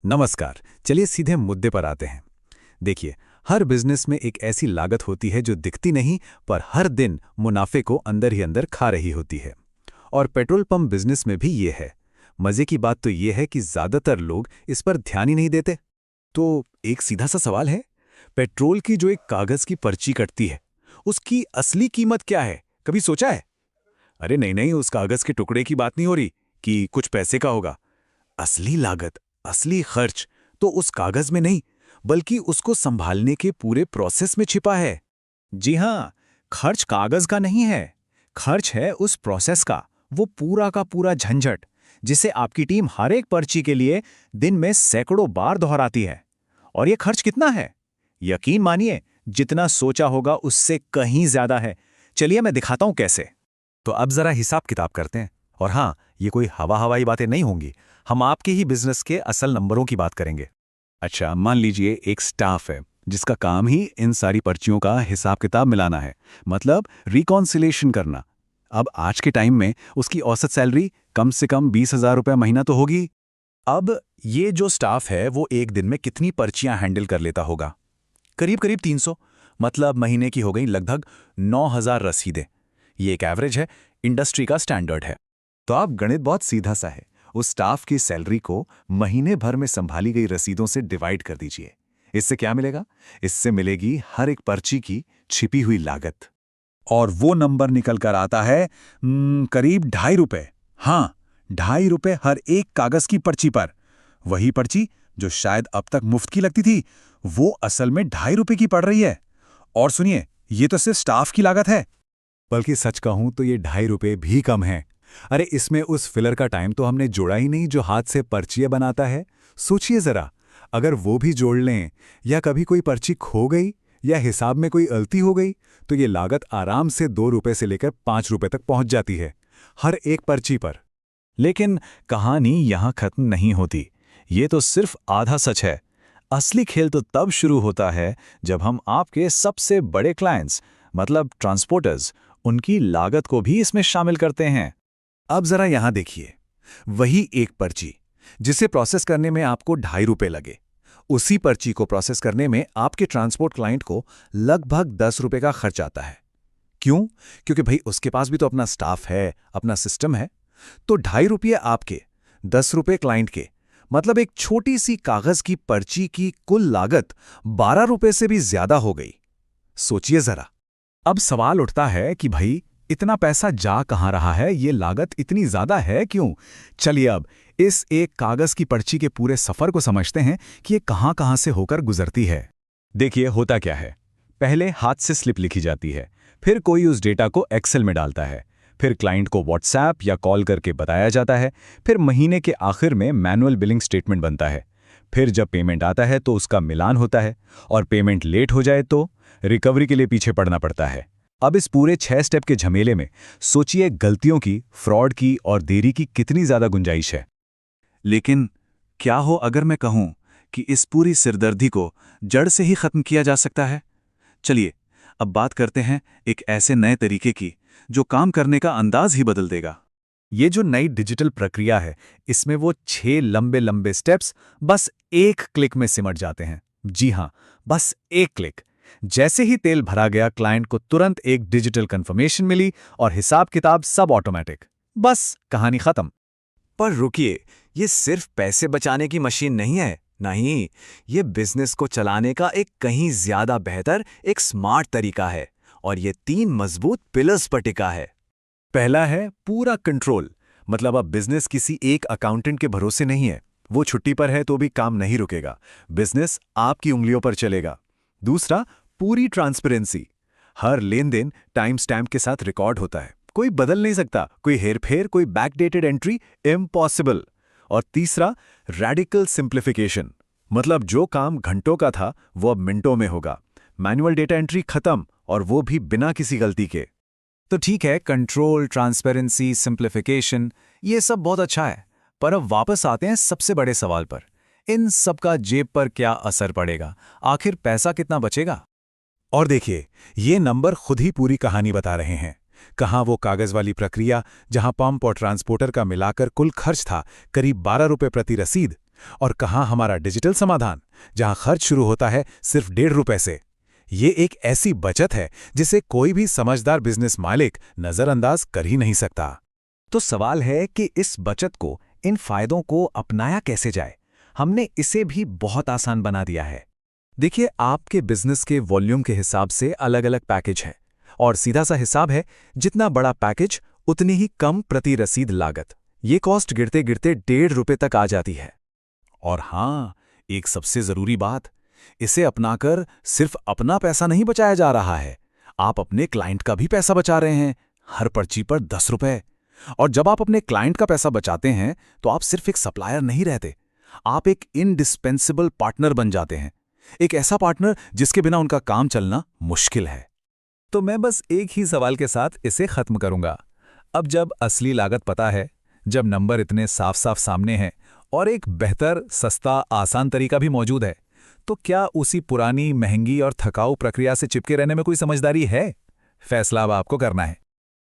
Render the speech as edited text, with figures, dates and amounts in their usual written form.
नमस्कार। चलिए सीधे मुद्दे पर आते हैं। देखिए, हर बिजनेस में एक ऐसी लागत होती है जो दिखती नहीं पर हर दिन मुनाफे को अंदर ही अंदर खा रही होती है। और पेट्रोल पंप बिजनेस में भी ये है। मजे की बात तो ये है कि ज्यादातर लोग इस पर ध्यान ही नहीं देते। तो एक सीधा सा सवाल है, पेट्रोल की जो एक कागज की पर्ची कटती है, उसकी असली कीमत क्या है? कभी सोचा है? अरे नहीं नहीं, उस कागज के टुकड़े की बात नहीं हो रही कि कुछ पैसे का होगा। असली लागत, असली खर्च तो उस कागज में नहीं, बल्कि उसको संभालने के पूरे प्रोसेस में छिपा है। जी हाँ, खर्च कागज का नहीं है। खर्च है उस प्रोसेस का, वो पूरा का पूरा झंझट जिसे आपकी टीम हर एक पर्ची के लिए दिन में सैकड़ों बार दोहराती है। और ये खर्च कितना है? यकीन मानिए, जितना सोचा होगा उससे कहीं ज्यादा है। चलिए मैं दिखाता हूं कैसे। तो अब जरा हिसाब किताब करते हैं। और हाँ, ये कोई हवा हवाई बातें नहीं होंगी। हम आपके ही बिजनेस के असल नंबरों की बात करेंगे। अच्छा, मान लीजिए एक स्टाफ है जिसका काम ही इन सारी पर्चियों का हिसाब किताब मिलाना है, मतलब रिकॉन्सिलेशन करना। अब आज के टाइम में उसकी औसत सैलरी कम से कम 20,000 रुपये महीना तो होगी। अब ये जो स्टाफ है वो एक दिन में कितनी पर्चियां हैंडल कर लेता होगा? करीब करीब 300, मतलब महीने की हो गई लगभग 9,000 रसीदें। ये एक एवरेज है, इंडस्ट्री का स्टैंडर्ड है। तो आप गणित बहुत सीधा सा है, उस स्टाफ की सैलरी को महीने भर में संभाली गई रसीदों से डिवाइड कर दीजिए। इससे क्या मिलेगा? इससे मिलेगी हर एक पर्ची की छिपी हुई लागत। और वो नंबर निकल कर आता है करीब 2.5 रुपए। हाँ, 2.5 रुपए हर एक कागज की पर्ची पर। वही पर्ची जो शायद अब तक मुफ्त की लगती थी, वो असल में 2.5 रुपए की पड़ रही है। और सुनिए, ये तो सिर्फ स्टाफ की लागत है। बल्कि सच कहूं तो ये 2.5 रुपए भी कम है। अरे इसमें उस फिलर का टाइम तो हमने जोड़ा ही नहीं जो हाथ से पर्चियां बनाता है। सोचिए जरा, अगर वो भी जोड़ लें, या कभी कोई पर्ची खो गई या हिसाब में कोई गलती हो गई, तो ये लागत आराम से 2 रुपए से लेकर 5 रुपए तक पहुंच जाती है, हर एक पर्ची पर। लेकिन कहानी यहां खत्म नहीं होती। ये तो सिर्फ आधा सच है। असली खेल तो तब शुरू होता है जब हम आपके सबसे बड़े क्लाइंट्स, मतलब ट्रांसपोर्टर्स, उनकी लागत को भी इसमें शामिल करते हैं। अब जरा यहां देखिए, वही एक पर्ची जिसे प्रोसेस करने में आपको 2.5 रुपए लगे, उसी पर्ची को प्रोसेस करने में आपके ट्रांसपोर्ट क्लाइंट को लगभग 10 रुपए का खर्च आता है। क्यों? क्योंकि भाई उसके पास भी तो अपना स्टाफ है, अपना सिस्टम है। तो 2.5 रुपये आपके, 10 रुपए क्लाइंट के, मतलब एक छोटी सी कागज की पर्ची की कुल लागत 12 रुपए से भी ज्यादा हो गई। सोचिए जरा। अब सवाल उठता है कि भाई इतना पैसा जा कहां रहा है, ये लागत इतनी ज्यादा है क्यों? चलिए अब इस एक कागज की पर्ची के पूरे सफर को समझते हैं कि ये कहां कहां से होकर गुजरती है। देखिए होता क्या है, पहले हाथ से स्लिप लिखी जाती है, फिर कोई उस डेटा को एक्सेल में डालता है, फिर क्लाइंट को व्हाट्सएप या कॉल करके बताया जाता है, फिर महीने के आखिर में मैनुअल बिलिंग स्टेटमेंट बनता है, फिर जब पेमेंट आता है तो उसका मिलान होता है, और पेमेंट लेट हो जाए तो रिकवरी के लिए पीछे पड़ना पड़ता है। अब इस पूरे 6 स्टेप के झमेले में सोचिए गलतियों की, फ्रॉड की और देरी की कितनी ज्यादा गुंजाइश है। लेकिन क्या हो अगर मैं कहूं कि इस पूरी सिरदर्दी को जड़ से ही खत्म किया जा सकता है? चलिए अब बात करते हैं एक ऐसे नए तरीके की जो काम करने का अंदाज ही बदल देगा। ये जो नई डिजिटल प्रक्रिया है, इसमें वो 6 लंबे लंबे स्टेप्स बस एक क्लिक में सिमट जाते हैं। जी हां, बस एक क्लिक। जैसे ही तेल भरा गया, क्लाइंट को तुरंत एक डिजिटल कंफर्मेशन मिली और हिसाब किताब सब ऑटोमेटिक। बस कहानी खत्म। पर रुकिए, ये सिर्फ पैसे बचाने की मशीन नहीं है। नहीं, ये बिजनेस को चलाने का एक कहीं ज्यादा बेहतर, एक स्मार्ट तरीका है। और ये 3 मजबूत पिलर्स पर टिका है। पहला है पूरा कंट्रोल, मतलब अब बिजनेस किसी एक अकाउंटेंट के भरोसे नहीं है। वो छुट्टी पर है तो भी काम नहीं रुकेगा, बिजनेस आपकी उंगलियों पर चलेगा। दूसरा, पूरी ट्रांसपेरेंसी, हर लेन देन टाइम स्टैम्प के साथ रिकॉर्ड होता है, कोई बदल नहीं सकता, कोई हेरफेर, कोई बैकडेटेड एंट्री इम्पॉसिबल। और तीसरा, रेडिकल सिंप्लीफिकेशन, मतलब जो काम घंटों का था वो अब मिनटों में होगा। मैनुअल डेटा एंट्री खत्म, और वो भी बिना किसी गलती के। तो ठीक है, कंट्रोल, ट्रांसपेरेंसी, सिंप्लीफिकेशन, ये सब बहुत अच्छा है। पर अब वापस आते हैं सबसे बड़े सवाल पर। इन सब का जेब पर क्या असर पड़ेगा? आखिर पैसा कितना बचेगा? और देखिए, ये नंबर खुद ही पूरी कहानी बता रहे हैं। कहाँ वो कागज वाली प्रक्रिया जहां पंप और ट्रांसपोर्टर का मिलाकर कुल खर्च था करीब 12 रुपए प्रति रसीद, और कहाँ हमारा डिजिटल समाधान, जहां खर्च शुरू होता है सिर्फ ₹1.5 से। ये एक ऐसी बचत है जिसे कोई भी समझदार बिजनेस मालिक नजरअंदाज कर ही नहीं सकता। तो सवाल है कि इस बचत को, इन फायदों को अपनाया कैसे जाए। हमने इसे भी बहुत आसान बना दिया है। देखिए, आपके बिजनेस के वॉल्यूम के हिसाब से अलग अलग पैकेज है, और सीधा सा हिसाब है, जितना बड़ा पैकेज उतनी ही कम प्रति रसीद लागत। ये कॉस्ट गिरते गिरते ₹1.5 तक आ जाती है। और हाँ, एक सबसे जरूरी बात, इसे अपनाकर सिर्फ अपना पैसा नहीं बचाया जा रहा है, आप अपने क्लाइंट का भी पैसा बचा रहे हैं, हर पर्ची पर ₹10। और जब आप अपने क्लाइंट का पैसा बचाते हैं तो आप सिर्फ एक सप्लायर नहीं रहते, आप एक इंडिस्पेंसिबल पार्टनर बन जाते हैं। एक ऐसा पार्टनर जिसके बिना उनका काम चलना मुश्किल है। तो मैं बस एक ही सवाल के साथ इसे खत्म करूंगा। अब जब असली लागत पता है, जब नंबर इतने साफ साफ सामने हैं और एक बेहतर, सस्ता, आसान तरीका भी मौजूद है, तो क्या उसी पुरानी, महंगी और थकाऊ प्रक्रिया से चिपके रहने में कोई समझदारी है? फैसला अब आपको करना है।